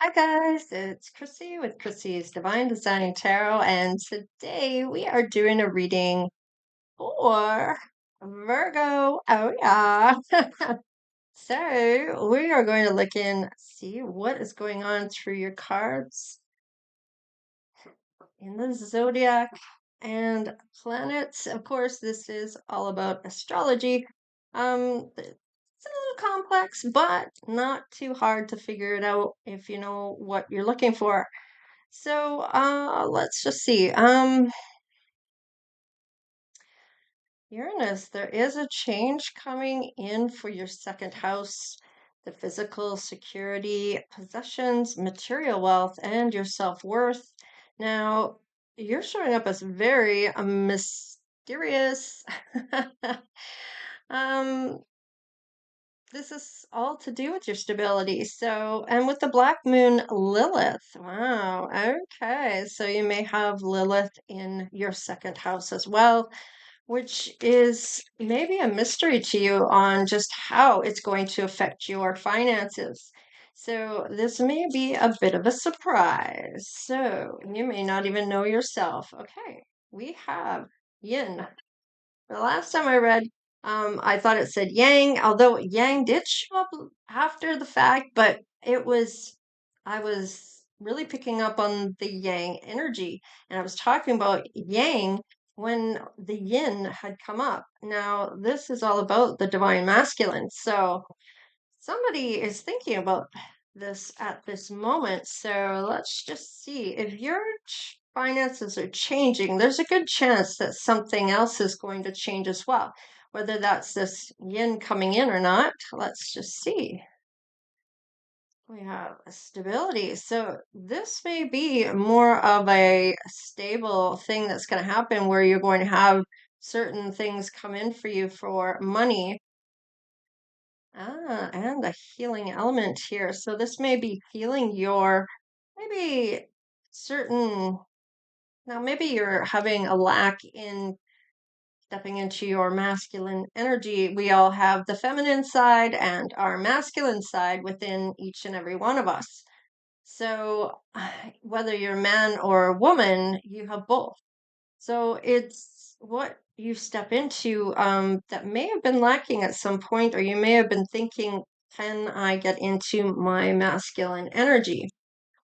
Hi guys, it's Chrissy with Chrissy's Divine Design Tarot, and today we are doing a reading for Virgo. Oh yeah. So we are going to look in, see what is going on through your cards in the zodiac and planets. Of course, this is all about astrology. It's a little complex, but not too hard to figure it out if you know what you're looking for. So let's just see. Uranus, there is a change coming in for your second house, the physical security, possessions, material wealth, and your self-worth. Now, you're showing up as very mysterious. Um, this is all to do with your stability. So, and with the Black Moon Lilith. Wow. Okay. So you may have Lilith in your second house as well, which is maybe a mystery to you on just how it's going to affect your finances. So this may be a bit of a surprise. So you may not even know yourself. Okay. We have Yin. The last time I read, I thought it said Yang, although Yang did show up after the fact, but I was really picking up on the Yang energy, and I was talking about Yang when the Yin had come up. Now, this is all about the divine masculine, so somebody is thinking about this at this moment. So let's just see if your finances are changing. There's a good chance that something else is going to change as well, whether that's this yin coming in or not. Let's just see. We have stability. So this may be more of a stable thing that's going to happen where you're going to have certain things come in for you for money. And a healing element here. So this may be healing your maybe certain, now maybe you're having a lack in stepping into your masculine energy. We all have the feminine side and our masculine side within each and every one of us. So whether you're a man or a woman, you have both. So it's what you step into that may have been lacking at some point, or you may have been thinking, can I get into my masculine energy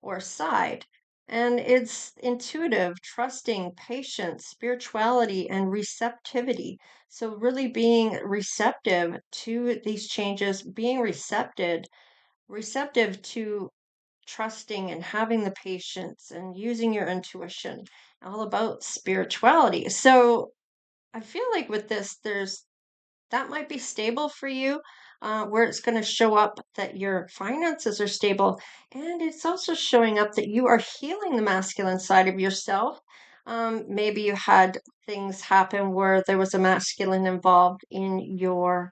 or side? And it's intuitive, trusting, patience, spirituality, and receptivity. So really being receptive to these changes, being receptive to trusting and having the patience and using your intuition, all about spirituality. So I feel like with this, there's that might be stable for you, where it's going to show up that your finances are stable. And it's also showing up that you are healing the masculine side of yourself. Maybe you had things happen where there was a masculine involved in your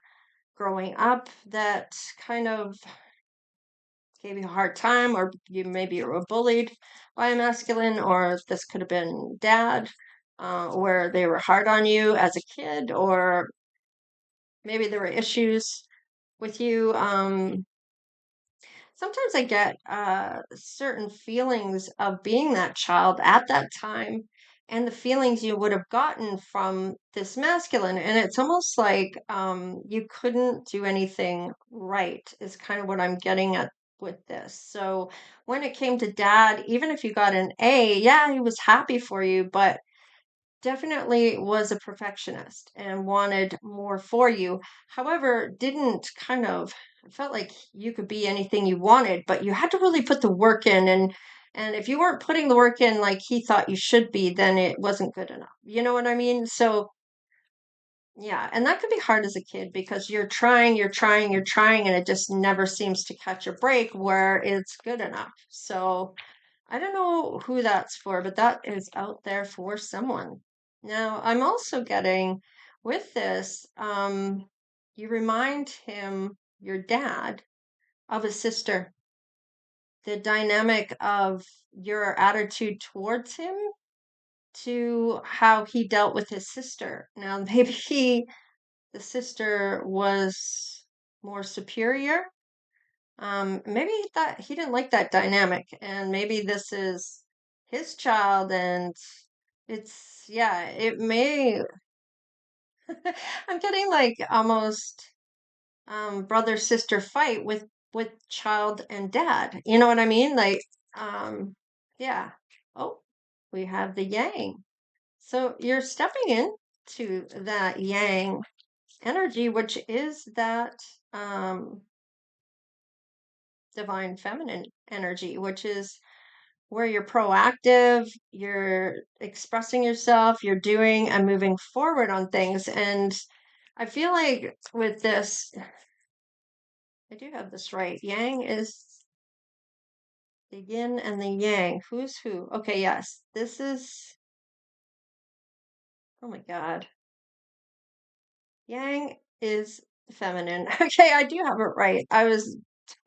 growing up that kind of gave you a hard time, or you maybe you were bullied by a masculine, or this could have been dad, where they were hard on you as a kid, or maybe there were issues with you. Sometimes I get certain feelings of being that child at that time, and the feelings you would have gotten from this masculine, and it's almost like you couldn't do anything right, is kind of what I'm getting at with this. So when it came to dad, even if you got an A, yeah, he was happy for you, but definitely was a perfectionist and wanted more for you. However, didn't kind of felt like you could be anything you wanted, but you had to really put the work in, and if you weren't putting the work in like he thought you should be, then it wasn't good enough. You know what I mean? So yeah, and that could be hard as a kid because you're trying, and it just never seems to catch a break where it's good enough. So I don't know who that's for, but that is out there for someone. Now, I'm also getting with this, you remind him, your dad, of his sister, the dynamic of your attitude towards him to how he dealt with his sister. Now, maybe the sister was more superior, Maybe that he didn't like that dynamic, and maybe this is his child, and yeah, it may. I'm getting like almost brother sister fight with child and dad. You know what I mean? Like, um, yeah. Oh, we have the yang. So you're stepping into that yang energy, which is that um divine feminine energy, which is where you're proactive, you're expressing yourself, you're doing and moving forward on things. And I feel like with this, I do have this right. Yang is the yin and the yang. Who's who? Okay, yes. This is, oh my God. Yang is feminine. Okay, I do have it right. I was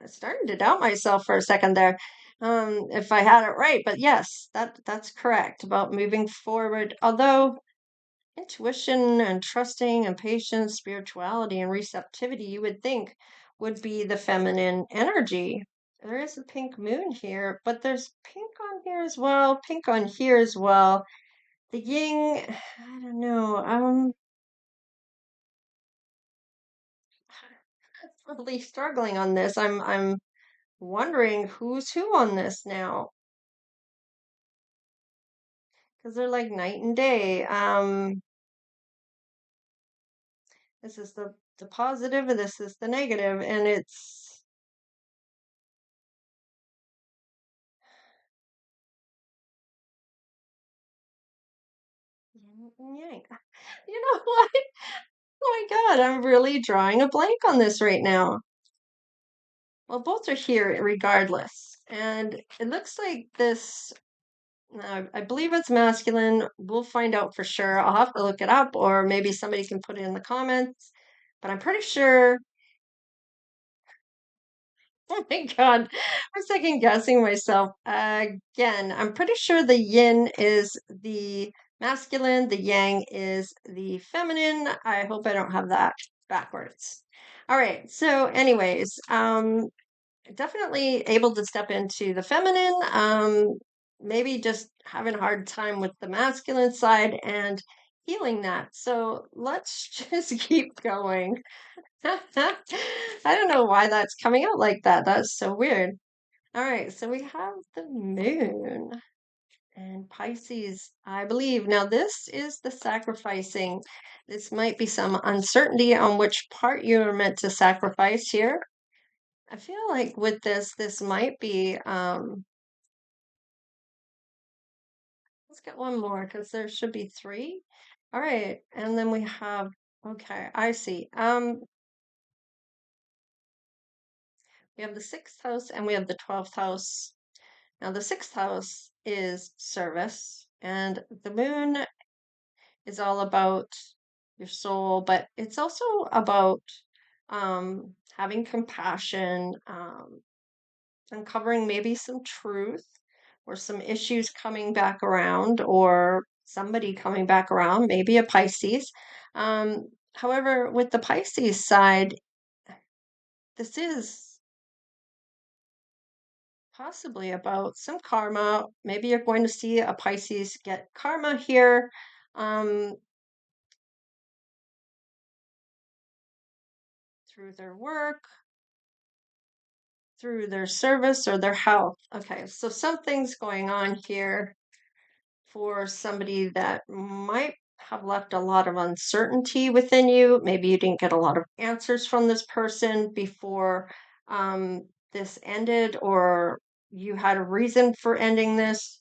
starting to doubt myself for a second there, if I had it right. But yes, that's correct about moving forward. Although intuition and trusting and patience, spirituality and receptivity, you would think would be the feminine energy. There is a pink moon here, but there's pink on here as well, pink on here as well. The yin, I don't know. I'm really struggling on this. I'm wondering who's who on this now because they're like night and day. This is the positive and this is the negative, and it's yin and yang. You know what? Oh my God, I'm really drawing a blank on this right now. Well, both are here regardless. And it looks like this, I believe it's masculine. We'll find out for sure. I'll have to look it up, or maybe somebody can put it in the comments. But I'm pretty sure. Oh my God, I'm second guessing myself again. I'm pretty sure the yin is the masculine, the yang is the feminine. I hope I don't have that backwards. All right. So, anyways, definitely able to step into the feminine. Maybe just having a hard time with the masculine side and healing that. So let's just keep going. I don't know why that's coming out like that. That's so weird. All right, so we have the moon and Pisces, I believe. Now, this is the sacrificing. This might be some uncertainty on which part you are meant to sacrifice here. I feel like with this might be, let's get one more because there should be three. All right, and then we have, okay, I see. We have the sixth house and we have the 12th house. Now, the sixth house is service, and the moon is all about your soul, but it's also about having compassion, uncovering maybe some truth or some issues coming back around, or somebody coming back around, maybe a Pisces. However, with the Pisces side, this is possibly about some karma. Maybe you're going to see a Pisces get karma here. Um, through their work, through their service, or their health. Okay, so something's going on here for somebody that might have left a lot of uncertainty within you. Maybe you didn't get a lot of answers from this person before this ended, or you had a reason for ending this.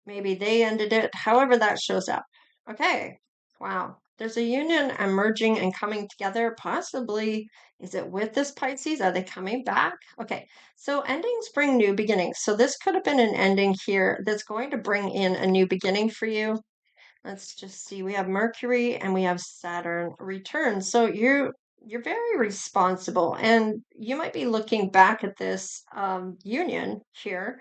Maybe they ended it, however that shows up. Okay, wow. There's a union emerging and coming together. Possibly, is it with this Pisces? Are they coming back? Okay, so endings bring new beginnings. So this could have been an ending here that's going to bring in a new beginning for you. Let's just see. We have Mercury and we have Saturn return. So you're very responsible, and you might be looking back at this union here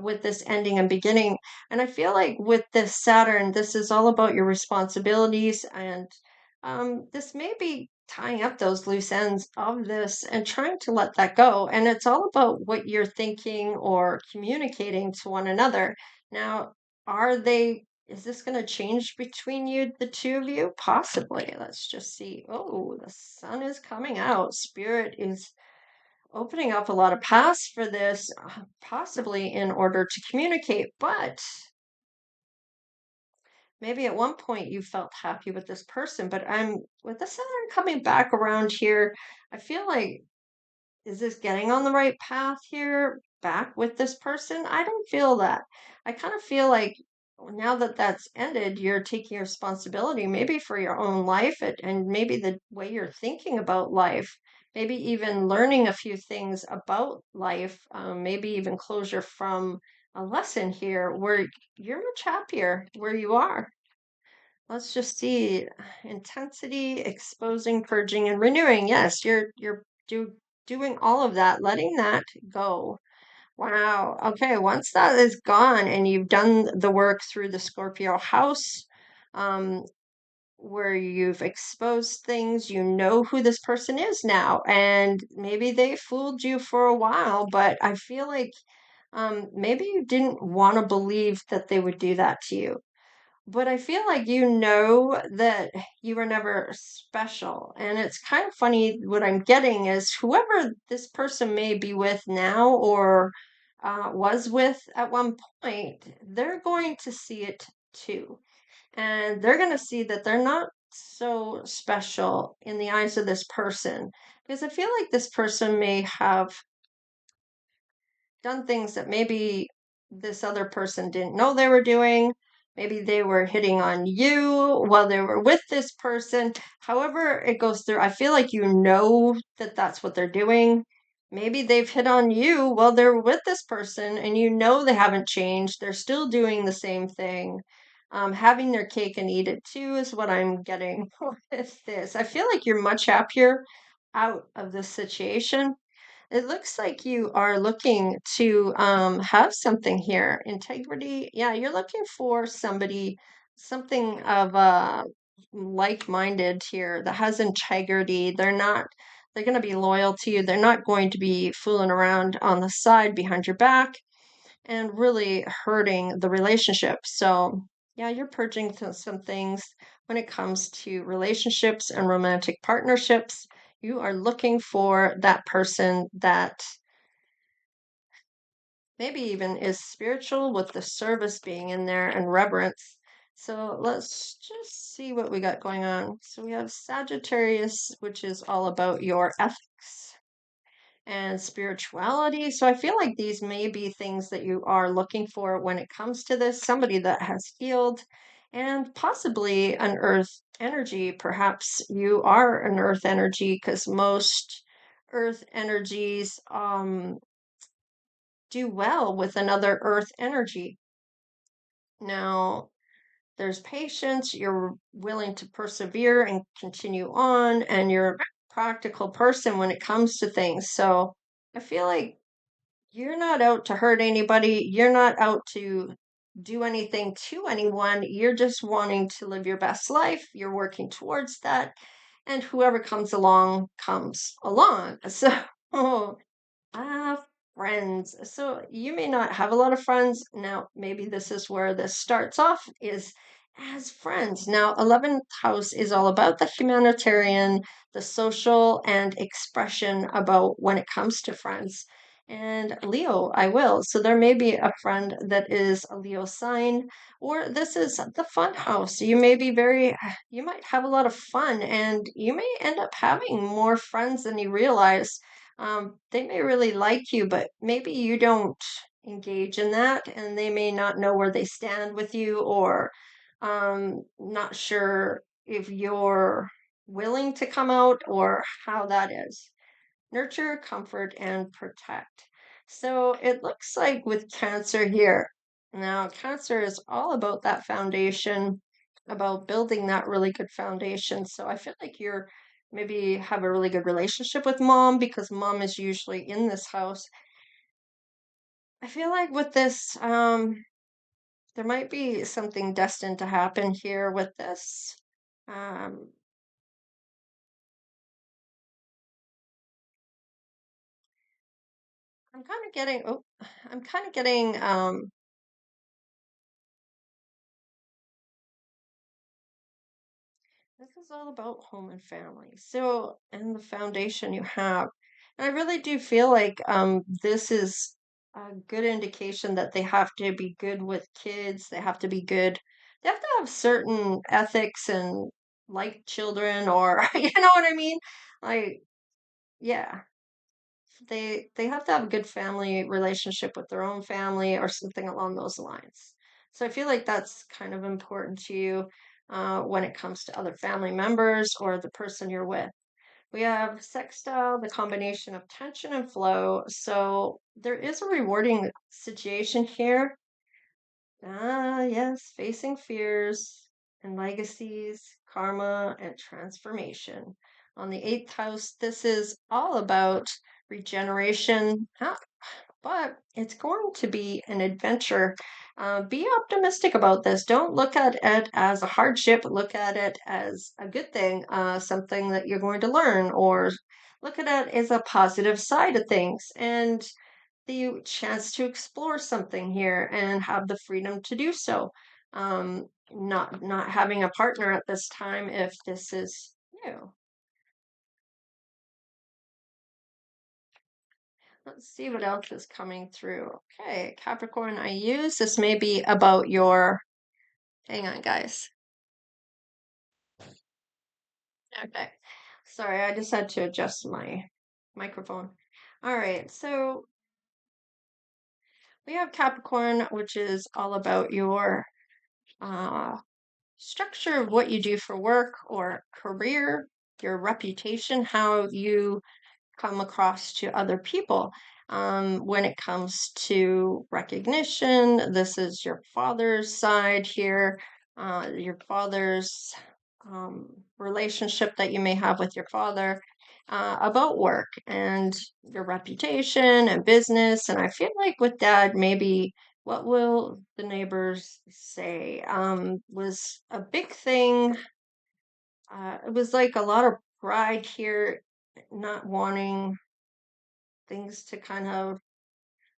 with this ending and beginning. And I feel like with this Saturn, this is all about your responsibilities, and this may be tying up those loose ends of this and trying to let that go. And it's all about what you're thinking or communicating to one another. Now, is this going to change between the two of you? Possibly. Let's just see. Oh, the sun is coming out. Spirit is opening up a lot of paths for this, possibly in order to communicate. But maybe at one point you felt happy with this person, but I'm with the Saturn coming back around here. I feel like, is this getting on the right path here back with this person? I don't feel that. I kind of feel like now that that's ended, you're taking responsibility maybe for your own life and maybe the way you're thinking about life, maybe even learning a few things about life, maybe even closure from a lesson here where you're much happier where you are. Let's just see. Intensity, exposing, purging, and renewing. Yes, you're doing all of that, letting that go. Wow. Okay, once that is gone and you've done the work through the Scorpio house, um, where you've exposed things, you know who this person is now, and maybe they fooled you for a while, but I feel like maybe you didn't want to believe that they would do that to you. But I feel like you know that you were never special. And it's kind of funny what I'm getting is whoever this person may be with now or was with at one point, they're going to see it too. And they're going to see that they're not so special in the eyes of this person. Because I feel like this person may have done things that maybe this other person didn't know they were doing. Maybe they were hitting on you while they were with this person. However, it goes through, I feel like you know that that's what they're doing. Maybe they've hit on you while they're with this person and you know they haven't changed. They're still doing the same thing. Having their cake and eat it too is what I'm getting with this. I feel like you're much happier out of this situation. It looks like you are looking to have something here. Integrity. Yeah, you're looking for somebody, something of like-minded here that has integrity. They're going to be loyal to you. They're not going to be fooling around on the side behind your back and really hurting the relationship. So, yeah, you're purging some things when it comes to relationships and romantic partnerships. You are looking for that person that maybe even is spiritual with the service being in there and reverence. So let's just see what we got going on. So we have Sagittarius, which is all about your ethics and spirituality. So I feel like these may be things that you are looking for when it comes to this. Somebody that has healed and possibly an earth energy. Perhaps you are an earth energy because most earth energies do well with another earth energy. Now, there's patience, you're willing to persevere and continue on, and you're a practical person when it comes to things. So I feel like you're not out to hurt anybody. You're not out to do anything to anyone. You're just wanting to live your best life. You're working towards that. And whoever comes along comes along. So Ah, friends. So you may not have a lot of friends. Now, maybe this is where this starts off is as friends. Now, 11th house is all about the humanitarian, the social, and expression about when it comes to friends. And Leo, I will. So there may be a friend that is a Leo sign, or this is the fun house. You might have a lot of fun, and you may end up having more friends than you realize. They may really like you, but maybe you don't engage in that, and they may not know where they stand with you, or not sure if you're willing to come out or how that is. Nurture, comfort, and protect. So it looks like with Cancer here, now Cancer is all about that foundation, about building that really good foundation. So I feel like you're maybe have a really good relationship with mom because mom is usually in this house. I feel like with this, there might be something destined to happen here with this. Um, I'm kind of getting, this is all about home and family. So, and the foundation you have. And I really do feel like this is a good indication that they have to be good with kids. They have to be good. They have to have certain ethics and like children, or you know what I mean? Like, yeah, they have to have a good family relationship with their own family or something along those lines. So I feel like that's kind of important to you when it comes to other family members or the person you're with. We have sextile, the combination of tension and flow. So there is a rewarding situation here. Ah, yes, facing fears and legacies, karma, and transformation. On the eighth house, this is all about regeneration, but it's going to be an adventure. Be optimistic about this. Don't look at it as a hardship. Look at it as a good thing, something that you're going to learn, or look at it as a positive side of things. And the chance to explore something here and have the freedom to do so. Not having a partner at this time if this is new. Let's see what else is coming through. Okay, Capricorn, I use this may be about your. Hang on, guys. Okay, sorry, I just had to adjust my microphone. All right, so we have Capricorn, which is all about your uh, structure of what you do for work or career, your reputation, how you come across to other people. When it comes to recognition, this is your father's side here, your father's relationship that you may have with your father. About work and your reputation and business. And I feel like with dad, maybe what will the neighbors say was a big thing. It was like a lot of pride here, not wanting things to kind of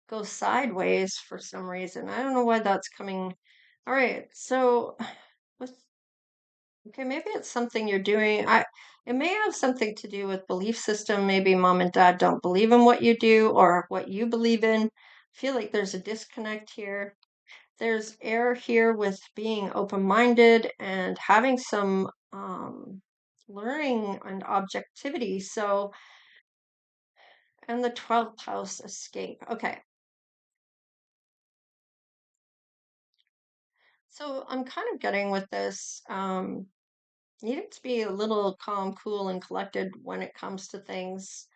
go sideways for some reason. I don't know why that's coming. All right, so with okay, maybe it's something you're doing. It may have something to do with belief system. Maybe mom and dad don't believe in what you do or what you believe in. I feel like there's a disconnect here. There's error here with being open-minded and having some learning and objectivity. So, and the 12th house escape. Okay. So I'm kind of getting with this, needing to be a little calm, cool, and collected when it comes to things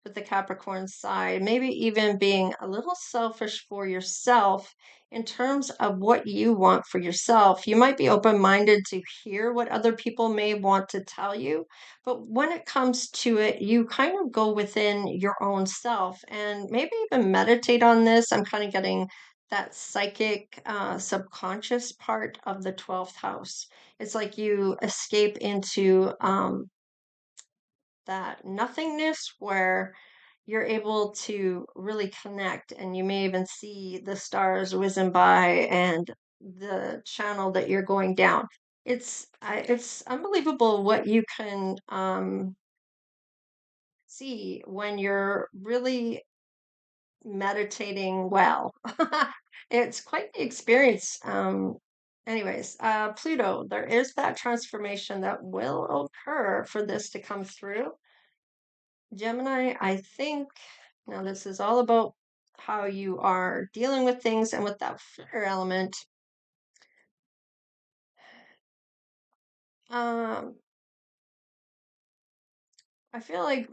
with the Capricorn side, maybe even being a little selfish for yourself in terms of what you want for yourself. You might be open minded to hear what other people may want to tell you, but when it comes to it, you kind of go within your own self and maybe even meditate on this. I'm kind of getting that psychic, subconscious part of the 12th house. It's like you escape into that nothingness where you're able to really connect and you may even see the stars whizzing by and the channel that you're going down. It's unbelievable what you can see when you're really meditating well. It's quite the experience. Anyways, Pluto, there is that transformation that will occur for this to come through. Gemini, I think now this is all about how you are dealing with things and with that fire element. Um, I feel like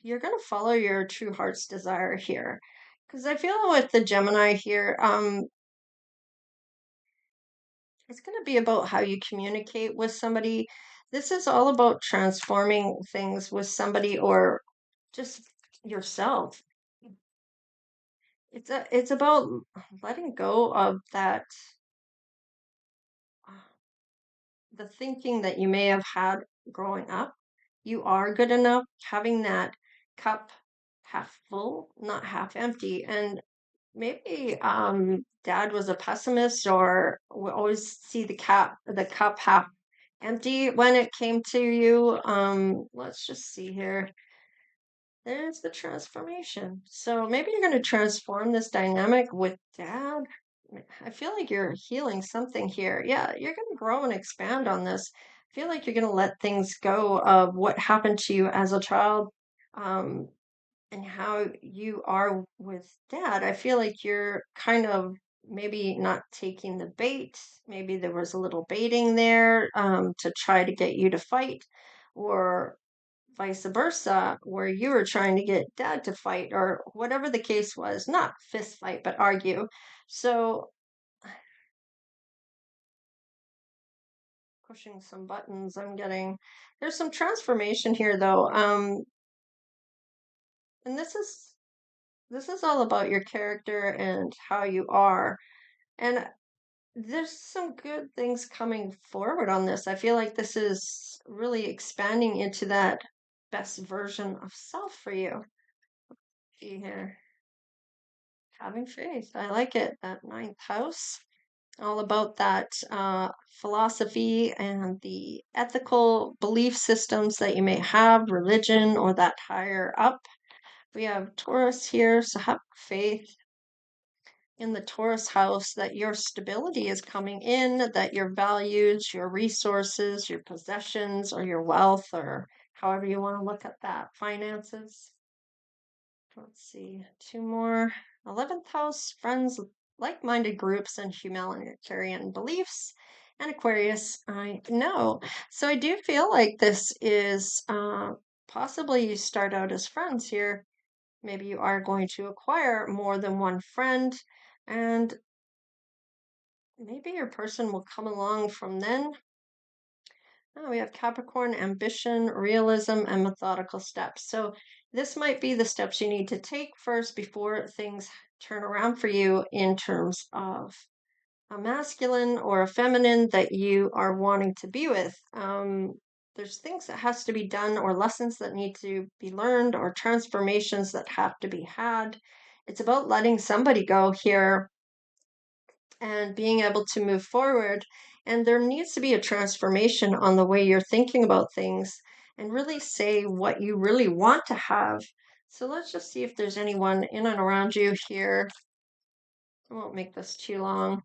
you're going to follow your true heart's desire here. Because I feel with the Gemini here, it's going to be about how you communicate with somebody. This is all about transforming things with somebody or just yourself. It's about letting go of that uh, the thinking that you may have had growing up. You are good enough, having that cup half full, not half empty. And maybe dad was a pessimist or we always see the cup half empty when it came to you. Let's just see here. There's the transformation. So maybe you're going to transform this dynamic with dad. I feel like you're healing something here. Yeah, you're going to grow and expand on this. I feel like you're going to let things go of what happened to you as a child. Um, and how you are with dad. I feel like you're kind of maybe not taking the bait. Maybe there was a little baiting there to try to get you to fight, or vice versa, where you were trying to get dad to fight, or whatever the case was, not fist fight, but argue. So, pushing some buttons, I'm getting there's some transformation here though. And this is all about your character and how you are. And there's some good things coming forward on this. I feel like this is really expanding into that best version of self for you. See here. Having faith. I like it. That ninth house. All about that philosophy and the ethical belief systems that you may have, religion, or that higher up. We have Taurus here, so have faith in the Taurus house that your stability is coming in, that your values, your resources, your possessions, or your wealth, or however you want to look at that, finances. Let's see, two more. 11th house, friends, like minded groups, and humanitarian beliefs. And Aquarius, I know. So I do feel like this is possibly you start out as friends here. Maybe you are going to acquire more than one friend, and maybe your person will come along from then. Oh, we have Capricorn, ambition, realism, and methodical steps. So this might be the steps you need to take first before things turn around for you in terms of a masculine or a feminine that you are wanting to be with. There's things that has to be done or lessons that need to be learned or transformations that have to be had. It's about letting somebody go here and being able to move forward. And there needs to be a transformation on the way you're thinking about things and really say what you really want to have. So let's just see if there's anyone in and around you here. I won't make this too long.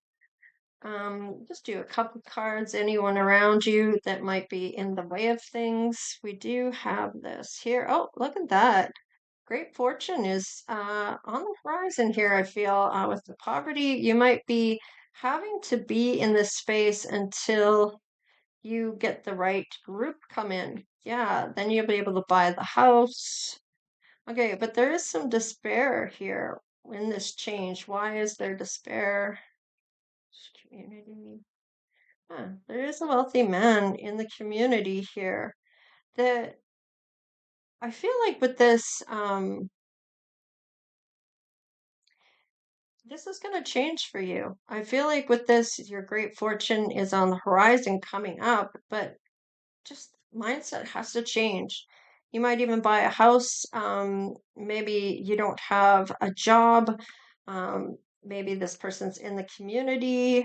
Just do a couple cards. Anyone around you that might be in the way of things. We do have this here. Oh, look at that. Great fortune is on the horizon here, I feel, with the poverty. You might be having to be in this space until you get the right group come in. Yeah, then you'll be able to buy the house. Okay, but there is some despair here in this change. Why is there despair? Community. Huh, there is a wealthy man in the community here that I feel like with this, this is going to change for you. I feel like with this, your great fortune is on the horizon coming up, but just mindset has to change. You might even buy a house. Maybe you don't have a job. Maybe this person's in the community.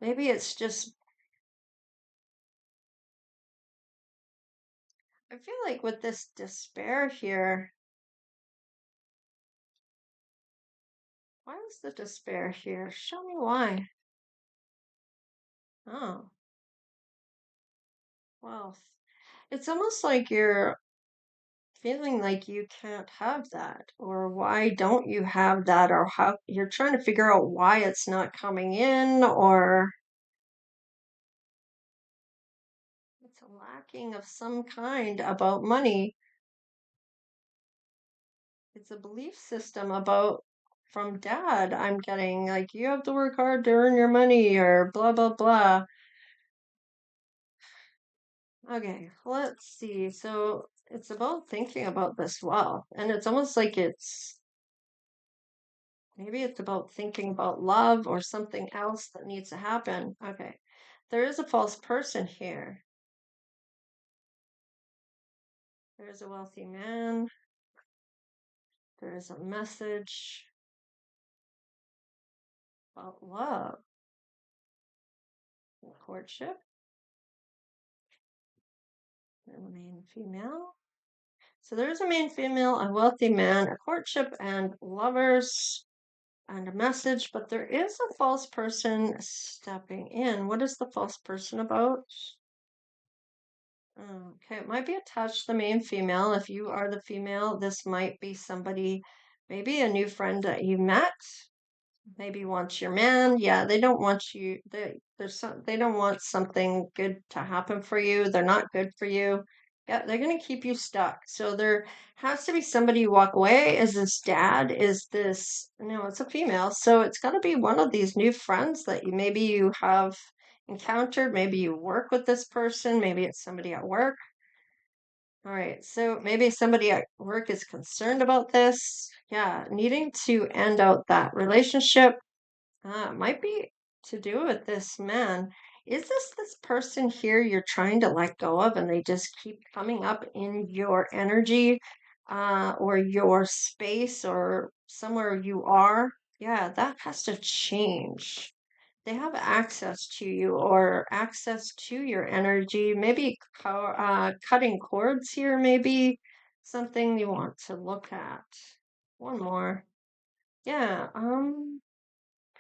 Maybe it's just, I feel like with this despair here, why is the despair here? Show me why. Oh, wealth. It's almost like you're feeling like you can't have that, or why don't you have that, or how you're trying to figure out why it's not coming in, or it's a lacking of some kind about money. It's a belief system about from dad. I'm getting like you have to work hard to earn your money, or blah blah blah. Okay, let's see. So it's about thinking about this well, and it's almost like maybe it's about thinking about love or something else that needs to happen. Okay. There is a false person here. There is a wealthy man. There is a message about love and courtship. And the main female. So there's a main female, a wealthy man, a courtship, and lovers, and a message. But there is a false person stepping in. What is the false person about? Okay, it might be attached to the main female. If you are the female, this might be somebody, maybe a new friend that you met, maybe wants your man. Yeah, they don't want you. They don't want something good to happen for you. They're not good for you. Yeah, they're gonna keep you stuck. So there has to be somebody you walk away. Is this dad? Is this no, it's a female. So it's gotta be one of these new friends that you have encountered. Maybe you work with this person, maybe it's somebody at work. All right, so maybe somebody at work is concerned about this. Yeah, needing to end out that relationship. Might be to do with this man. Is this person here you're trying to let go of and they just keep coming up in your energy, or your space or somewhere you are? Yeah, that has to change. They have access to you or access to your energy. Maybe cutting cords here, maybe something you want to look at. One more. Yeah,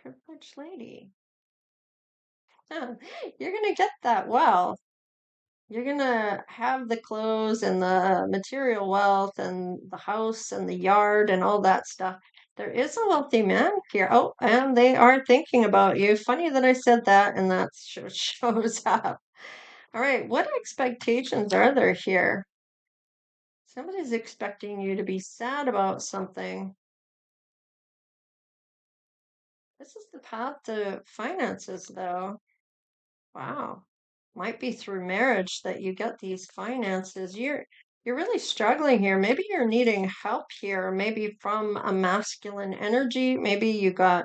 privileged lady. Huh, you're gonna get that wealth. You're gonna have the clothes and the material wealth and the house and the yard and all that stuff. There is a wealthy man here. Oh, and they are thinking about you. Funny that I said that, and that shows up. All right, what expectations are there here? Somebody's expecting you to be sad about something. This is the path to finances, though. Wow. Might be through marriage that you get these finances. You're really struggling here. Maybe you're needing help here, maybe from a masculine energy. Maybe you got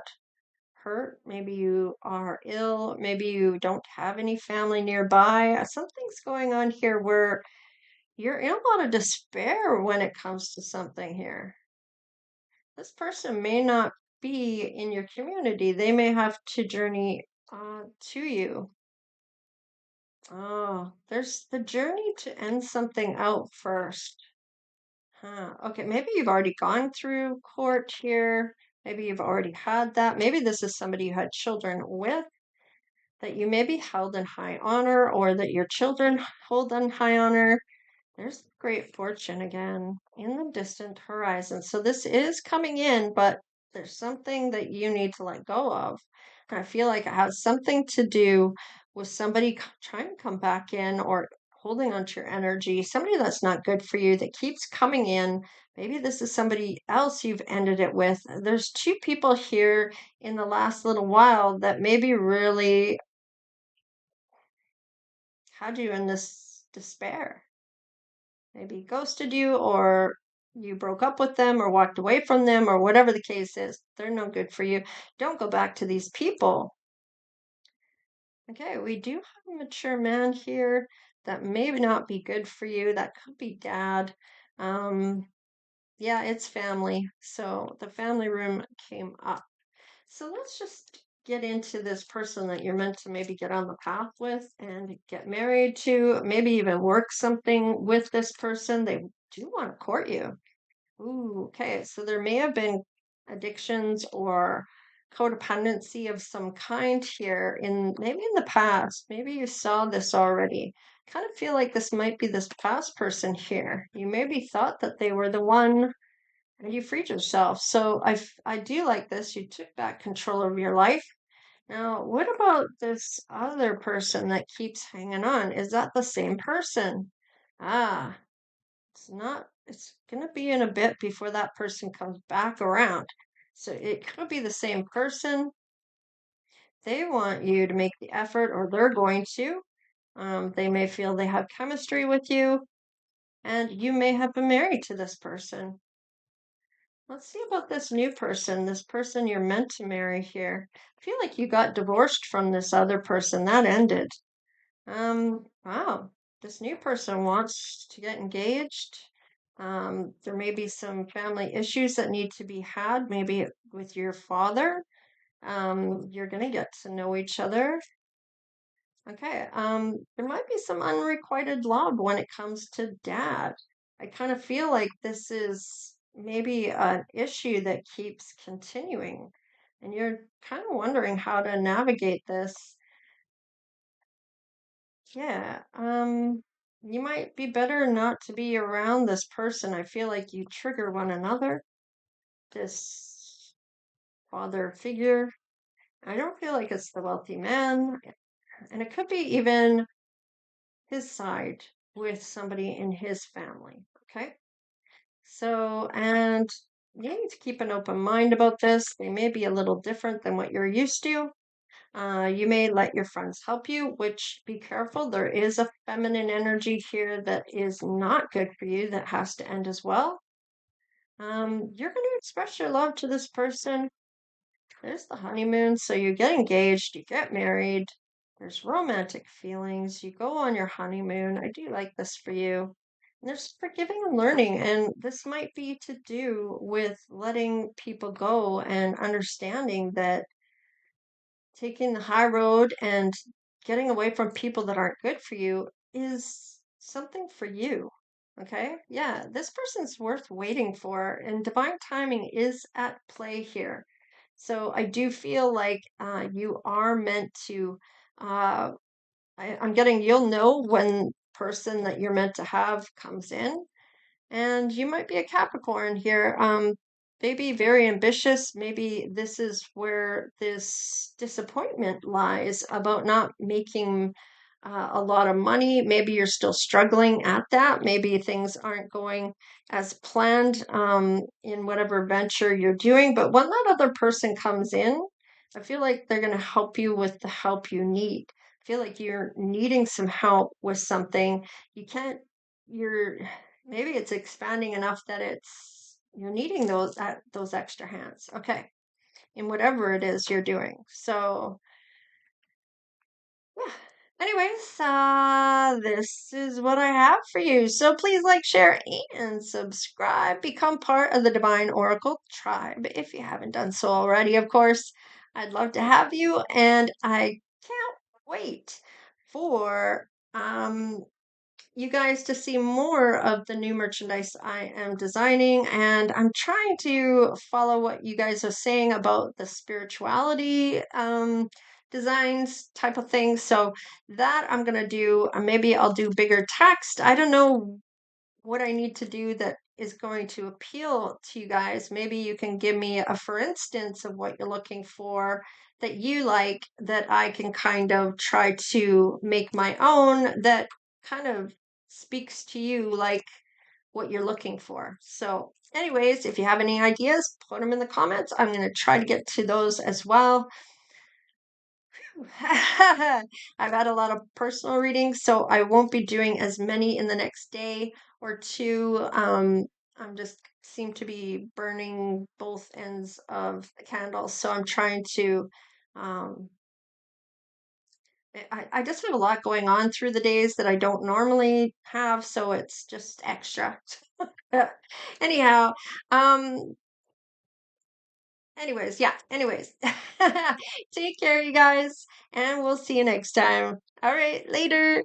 hurt, maybe you are ill, maybe you don't have any family nearby. Something's going on here where you're in a lot of despair when it comes to something here. This person may not be in your community. They may have to journey to you. Oh, there's the journey to end something out first. Huh. Okay, maybe you've already gone through court here. Maybe you've already had that. Maybe this is somebody you had children with that you maybe held in high honor or that your children hold in high honor. There's great fortune again in the distant horizon. So this is coming in, but there's something that you need to let go of. And I feel like it has something to do with somebody trying to come back in or holding onto your energy, somebody that's not good for you that keeps coming in. Maybe this is somebody else you've ended it with. There's two people here in the last little while that maybe really had you in this despair. Maybe ghosted you or you broke up with them or walked away from them or whatever the case is. They're no good for you. Don't go back to these people. Okay, we do have a mature man here that may not be good for you. That could be dad. Um, yeah, it's family. So the family room came up. So let's just get into this person that you're meant to maybe get on the path with and get married to, maybe even work something with this person. They do want to court you. Ooh, okay. So there may have been addictions or codependency of some kind here in maybe in the past. Maybe you saw this already. Kind of feel like this might be this past person here. You maybe thought that they were the one and you freed yourself. So I do like this. You took back control of your life. Now, what about this other person that keeps hanging on? Is that the same person? Ah, it's not, it's going to be in a bit before that person comes back around. So it could be the same person. They want you to make the effort, or they're going to. They may feel they have chemistry with you, and you may have been married to this person. Let's see about this person you're meant to marry here. I feel like you got divorced from this other person. That ended. Wow. This new person wants to get engaged. There may be some family issues that need to be had, maybe with your father. You're going to get to know each other. Okay. There might be some unrequited love when it comes to dad. I kind of feel like this is maybe an issue that keeps continuing, and you're kind of wondering how to navigate this. Yeah. You might be better not to be around this person. I feel like you trigger one another. This father figure. I don't feel like it's the wealthy man, and it could be even his side with somebody in his family. Okay. So, and you need to keep an open mind about this. They may be a little different than what you're used to. You may let your friends help you, which be careful. There is a feminine energy here that is not good for you that has to end as well. You're going to express your love to this person. There's the honeymoon. So you get engaged, you get married, there's romantic feelings, you go on your honeymoon. I do like this for you. And there's forgiving and learning. And this might be to do with letting people go and understanding that taking the high road and getting away from people that aren't good for you is something for you. Okay? Yeah, this person's worth waiting for, and divine timing is at play here. So I do feel like you are meant to. Uh, I'm getting you'll know when person that you're meant to have comes in, and you might be a Capricorn here. Maybe very ambitious. Maybe this is where this disappointment lies about not making a lot of money. Maybe you're still struggling at that. Maybe things aren't going as planned in whatever venture you're doing. But when that other person comes in, I feel like they're going to help you with the help you need. I feel like you're needing some help with something. You can't, you're maybe it's expanding enough that it's you're needing those extra hands. Okay. In whatever it is you're doing. So yeah. Anyways, this is what I have for you. So please like, share, and subscribe. Become part of the Divine Oracle tribe if you haven't done so already, of course. I'd love to have you, and I can't wait for you guys to see more of the new merchandise I am designing. And I'm trying to follow what you guys are saying about the spirituality designs type of thing. So that I'm going to do. Maybe I'll do bigger text. I don't know what I need to do that is going to appeal to you guys. Maybe you can give me a for instance of what you're looking for that you like that I can kind of try to make my own that kind of speaks to you like what you're looking for. So, anyways, if you have any ideas, put them in the comments. I'm going to try to get to those as well. I've had a lot of personal readings, so I won't be doing as many in the next day or two. I'm just seem to be burning both ends of the candle, so I'm trying to. Um, I just have a lot going on through the days that I don't normally have, so it's just extra. Anyhow, um, yeah, anyways, take care, you guys, and we'll see you next time. All right, later.